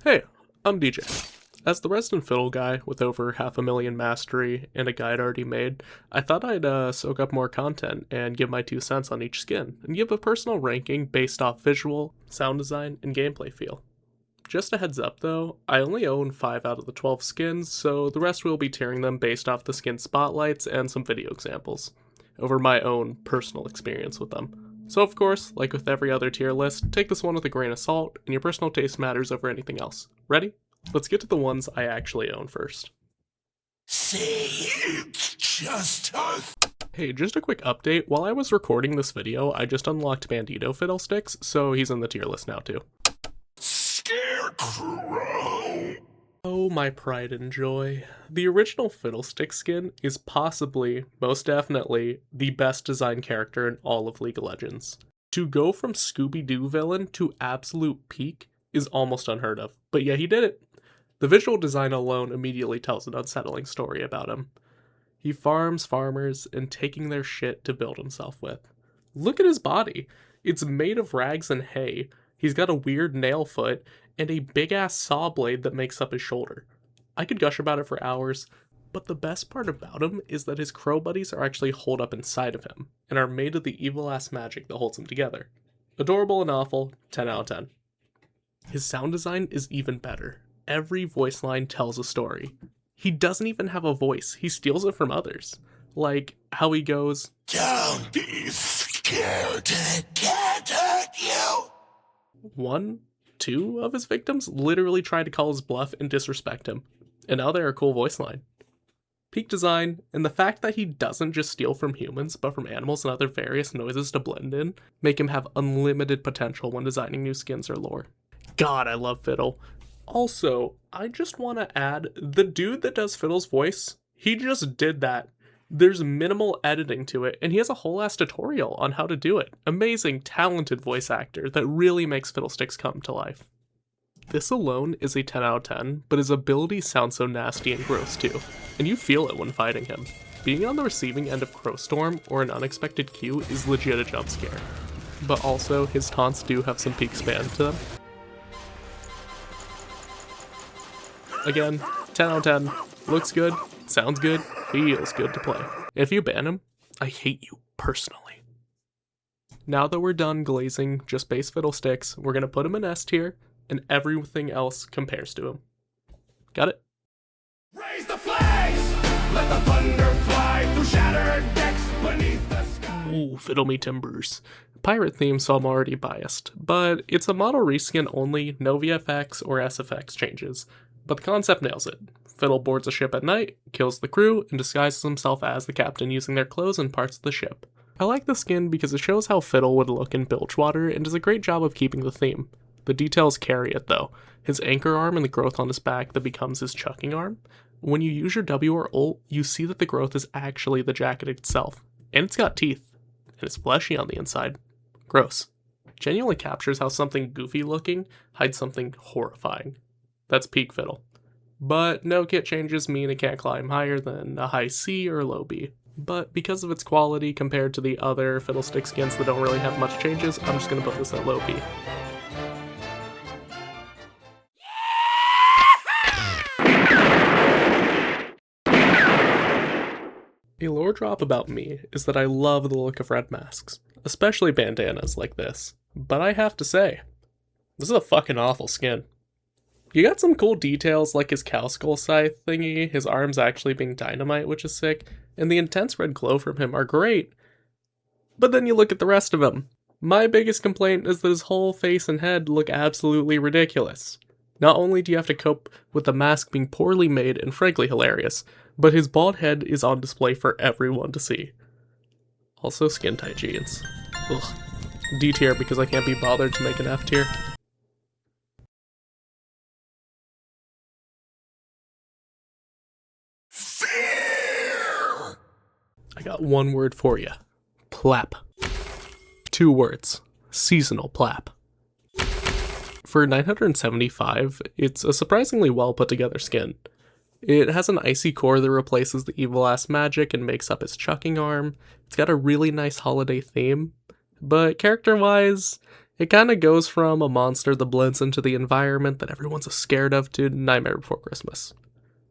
Hey, I'm DJ. As the resident fiddle guy with over 500,000 mastery and a guide already made, I thought I'd soak up more content and give my 2 cents on each skin, and give a personal ranking based off visual, sound design, and gameplay feel. Just a heads up though, I only own 5 out of the 12 skins, so the rest will be tiering them based off the skin spotlights and some video examples, over my own personal experience with them. So of course, like with every other tier list, take this one with a grain of salt, and your personal taste matters over anything else. Ready? Let's get to the ones I actually own first. See, it's just us. Hey, just a quick update, while I was recording this video, I just unlocked Bandito Fiddlesticks, so he's in the tier list now too. Scarecrow. Oh, my pride and joy. The original Fiddlesticks skin is possibly, most definitely, the best designed character in all of League of Legends. To go from Scooby-Doo villain to absolute peak is almost unheard of, but yeah, he did it. The visual design alone immediately tells an unsettling story about him. He farms farmers and taking their shit to build himself with. Look at his body. It's made of rags and hay. He's got a weird nail foot and a big-ass saw blade that makes up his shoulder. I could gush about it for hours, but the best part about him is that his crow buddies are actually holed up inside of him, and are made of the evil-ass magic that holds them together. Adorable and awful, 10 out of 10. His sound design is even better. Every voice line tells a story. He doesn't even have a voice, he steals it from others. Like how he goes, Don't be scared. It can't hurt you. 1, 2 of his victims literally try to call his bluff and disrespect him, and now they're a cool voice line. Peak design, and the fact that he doesn't just steal from humans, but from animals and other various noises to blend in, make him have unlimited potential when designing new skins or lore. God, I love Fiddle. Also, I just want to add, the dude that does Fiddle's voice, he just did that. There's minimal editing to it, and he has a whole ass tutorial on how to do it. Amazing, talented voice actor that really makes Fiddlesticks come to life. This alone is a 10 out of 10, but his abilities sound so nasty and gross too, and you feel it when fighting him. Being on the receiving end of Crowstorm or an unexpected Q is legit a jump scare. But also, his taunts do have some peak span to them. Again, 10 out of 10, looks good, sounds good, feels good to play. If you ban him, I hate you personally. Now that we're done glazing just base Fiddlesticks, we're gonna put him in S tier, and everything else compares to him. Got it? Raise the flags. Let the thunder fly through shattered decks beneath the sky. Ooh, fiddle me timbers. Pirate theme, so I'm already biased, but it's a model reskin only, no VFX or SFX changes. But the concept nails it. Fiddle boards a ship at night, kills the crew, and disguises himself as the captain using their clothes and parts of the ship. I like the skin because it shows how Fiddle would look in Bilgewater and does a great job of keeping the theme. The details carry it though. His anchor arm and the growth on his back that becomes his chucking arm. When you use your W or ult, you see that the growth is actually the jacket itself. And it's got teeth. And it's fleshy on the inside. Gross. Genuinely captures how something goofy looking hides something horrifying. That's peak Fiddle. But no kit changes mean it can't climb higher than a high C or low B. But because of its quality compared to the other Fiddlestick skins that don't really have much changes, I'm just going to put this at low B. A lore drop about me is that I love the look of red masks, especially bandanas like this. But I have to say, this is a fucking awful skin. You got some cool details like his cow skull scythe thingy, his arms actually being dynamite, which is sick, and the intense red glow from him are great. But then you look at the rest of him. My biggest complaint is that his whole face and head look absolutely ridiculous. Not only do you have to cope with the mask being poorly made and frankly hilarious, but his bald head is on display for everyone to see. Also skin tight jeans. Ugh. D tier because I can't be bothered to make an F tier. I got one word for you. Plap. 2 words. Seasonal plap. For 975, it's a surprisingly well put together skin. It has an icy core that replaces the evil-ass magic and makes up his chucking arm. It's got a really nice holiday theme. But character-wise, It kind of goes from a monster that blends into the environment that everyone's scared of to Nightmare Before Christmas.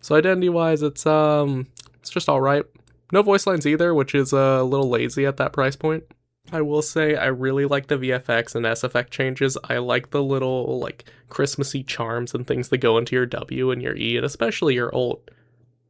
So identity-wise, it's just alright. No voice lines either, which is a little lazy at that price point. I will say I really like the VFX and SFX changes. I like the little, like, Christmassy charms and things that go into your W and your E, and especially your ult.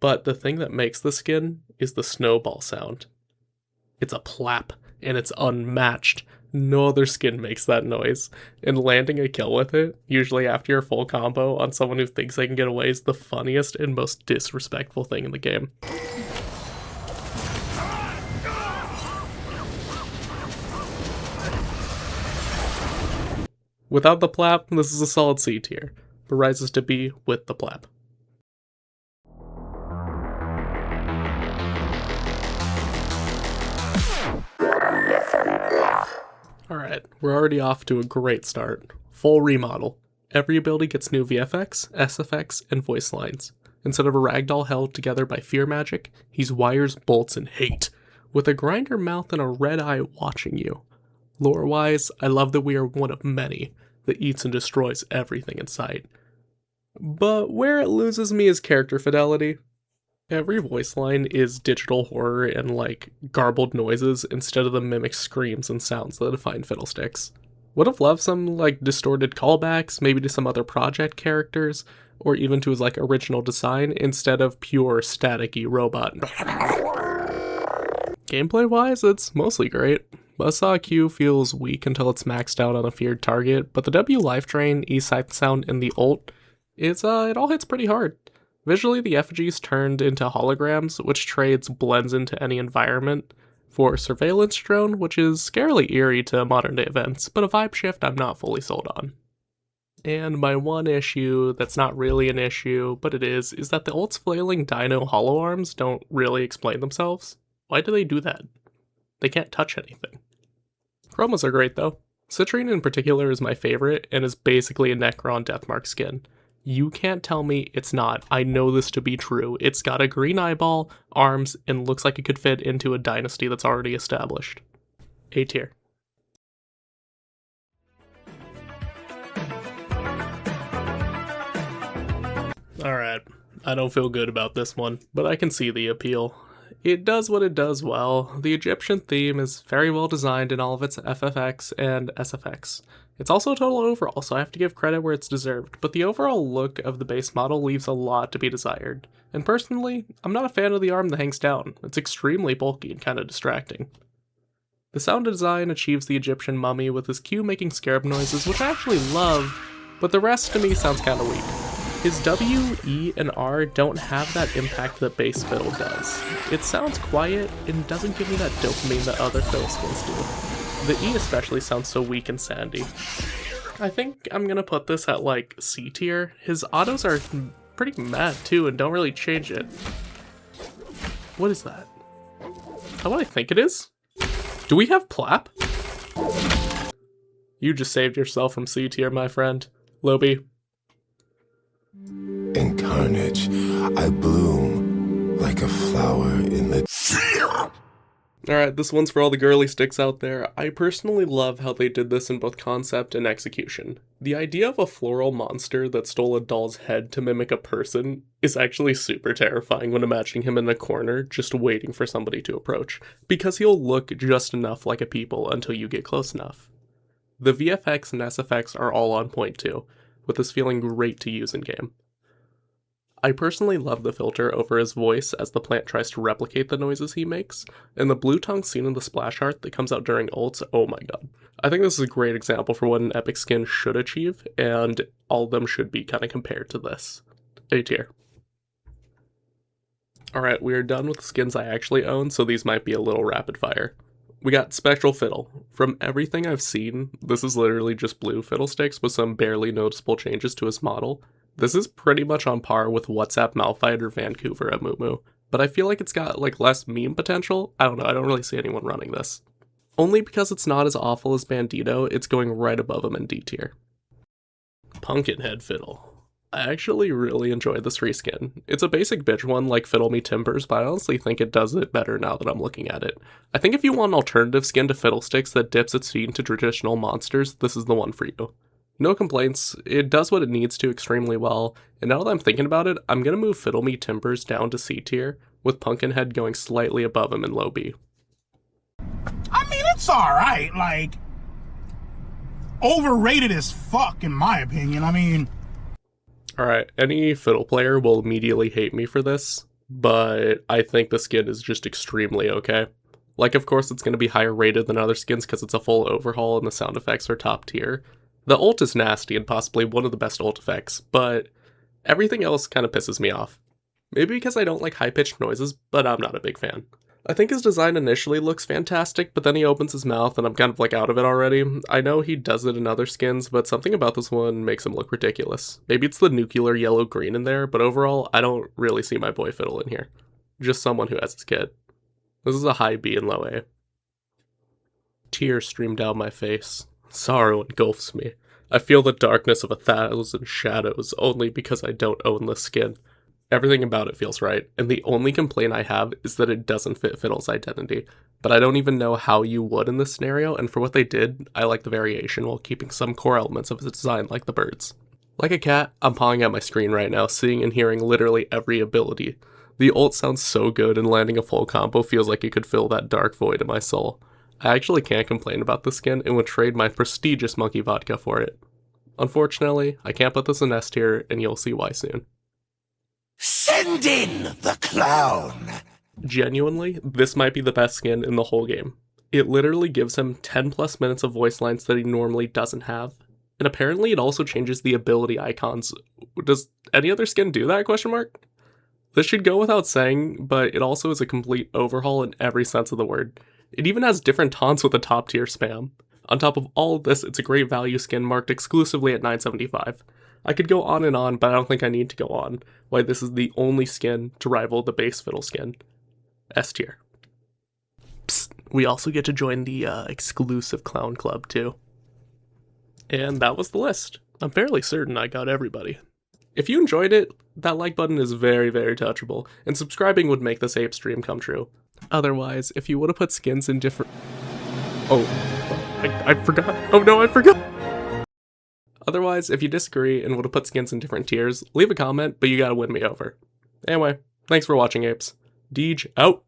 But the thing that makes the skin is the snowball sound. It's a plap, and it's unmatched. No other skin makes that noise, and landing a kill with it, usually after your full combo on someone who thinks they can get away, is the funniest and most disrespectful thing in the game. Without the plap, this is a solid C tier, but rises to B with the plap. Alright, we're already off to a great start. Full remodel. Every ability gets new VFX, SFX, and voice lines. Instead of a ragdoll held together by fear magic, he's wires, bolts, and hate, with a grinder mouth and a red eye watching you. Lore-wise, I love that we are one of many that eats and destroys everything in sight. But where it loses me is character fidelity. Every voice line is digital horror and, like, garbled noises instead of the mimic screams and sounds that define Fiddlesticks. Would have loved some, like, distorted callbacks, maybe to some other project characters, or even to his, like, original design, instead of pure static-y robot. Gameplay-wise, it's mostly great. Buzzsaw Q feels weak until it's maxed out on a feared target, but the W life drain, E scythe sound, and the ult, it all hits pretty hard. Visually, the effigies turned into holograms, which trades blends into any environment, for surveillance drone, which is scarily eerie to modern day events, but a vibe shift I'm not fully sold on. And my one issue that's not really an issue, but it is that the ult's flailing dino hollow arms don't really explain themselves. Why do they do that? They can't touch anything. Chromos are great though. Citrine in particular is my favorite, and is basically a Necron Deathmark skin. You can't tell me it's not. I know this to be true. It's got a green eyeball, arms, and looks like it could fit into a dynasty that's already established. A tier. Alright, I don't feel good about this one, but I can see the appeal. It does what it does well. The Egyptian theme is very well designed in all of its FFX and SFX. It's also a total overall, so I have to give credit where it's deserved, but the overall look of the base model leaves a lot to be desired. And personally, I'm not a fan of the arm that hangs down. It's extremely bulky and kind of distracting. The sound design achieves the Egyptian mummy with his Q making scarab noises, which I actually love, but the rest to me sounds kind of weak. His W, E, and R don't have that impact that base fiddle does. It sounds quiet and doesn't give me that dopamine that other fiddle skins do. The E especially sounds so weak and sandy. I think I'm gonna put this at like C tier. His autos are pretty mad too and don't really change it. What is that? Is that what I think it is? Do we have Plap? You just saved yourself from C tier, my friend. Lobby. In carnage, I bloom like a flower in the... Alright, this one's for all the girly sticks out there. I personally love how they did this in both concept and execution. The idea of a floral monster that stole a doll's head to mimic a person is actually super terrifying when imagining him in a corner, just waiting for somebody to approach, because he'll look just enough like a people until you get close enough. The VFX and SFX are all on point too, with this feeling great to use in game. I personally love the filter over his voice as the plant tries to replicate the noises he makes, and the blue tongue scene in the splash art that comes out during ults, oh my god. I think this is a great example for what an epic skin should achieve, and all of them should be kind of compared to this. A tier. Alright, we are done with the skins I actually own, so these might be a little rapid fire. We got Spectral Fiddle. From everything I've seen, this is literally just blue Fiddlesticks with some barely noticeable changes to his model. This is pretty much on par with WhatsApp Malphite or Vancouver Amumu, but I feel like it's got like less meme potential. I don't know, I don't really see anyone running this. Only because it's not as awful as Bandito, it's going right above him in D tier. Pumpkinhead Fiddle. I actually really enjoyed this reskin. It's a basic bitch one like Fiddle Me Timbers, but I honestly think it does it better now that I'm looking at it. I think if you want an alternative skin to Fiddlesticks that dips its feet into traditional monsters, this is the one for you. No complaints, it does what it needs to extremely well, and now that I'm thinking about it, I'm gonna move Fiddle Me Timbers down to C tier, with Pumpkinhead going slightly above him in low B. I mean, it's alright, like, overrated as fuck, in my opinion. I mean, Alright, any fiddle player will immediately hate me for this, but I think the skin is just extremely okay. Like, of course, it's going to be higher rated than other skins because it's a full overhaul and the sound effects are top tier. The ult is nasty and possibly one of the best ult effects, but everything else kind of pisses me off. Maybe because I don't like high-pitched noises, but I'm not a big fan. I think his design initially looks fantastic, but then he opens his mouth and I'm kind of like out of it already. I know he does it in other skins, but something about this one makes him look ridiculous. Maybe it's the nuclear yellow-green in there, but overall, I don't really see my boy Fiddle in here. Just someone who has his kid. This is a high B and low A. Tears stream down my face. Sorrow engulfs me. I feel the darkness of 1,000 shadows only because I don't own this skin. Everything about it feels right, and the only complaint I have is that it doesn't fit Fiddle's identity. But I don't even know how you would in this scenario, and for what they did, I like the variation while keeping some core elements of his design like the birds. Like a cat, I'm pawing at my screen right now, seeing and hearing literally every ability. The ult sounds so good, and landing a full combo feels like it could fill that dark void in my soul. I actually can't complain about this skin and would trade my prestigious monkey vodka for it. Unfortunately, I can't put this in S tier, and you'll see why soon. Send in the clown. Genuinely, this might be the best skin in the whole game. It literally gives him 10 plus minutes of voice lines that he normally doesn't have. And apparently it also changes the ability icons. Does any other skin do that, question mark? This should go without saying, but it also is a complete overhaul in every sense of the word. It even has different taunts with a top tier spam. On top of all of this, it's a great value skin marked exclusively at $9.75. I could go on, but I don't think I need to go on. Why this is the only skin to rival the base Fiddle skin. S tier. Psst, we also get to join the exclusive clown club too. And that was the list. I'm fairly certain I got everybody. If you enjoyed it, that like button is very, very touchable, and subscribing would make this Apes stream come true. Otherwise, if you would have put skins in different... Oh, I forgot. Oh no, I forgot! Otherwise, if you disagree and would have put skins in different tiers, leave a comment, but you gotta win me over. Anyway, thanks for watching, Apes. Deej out.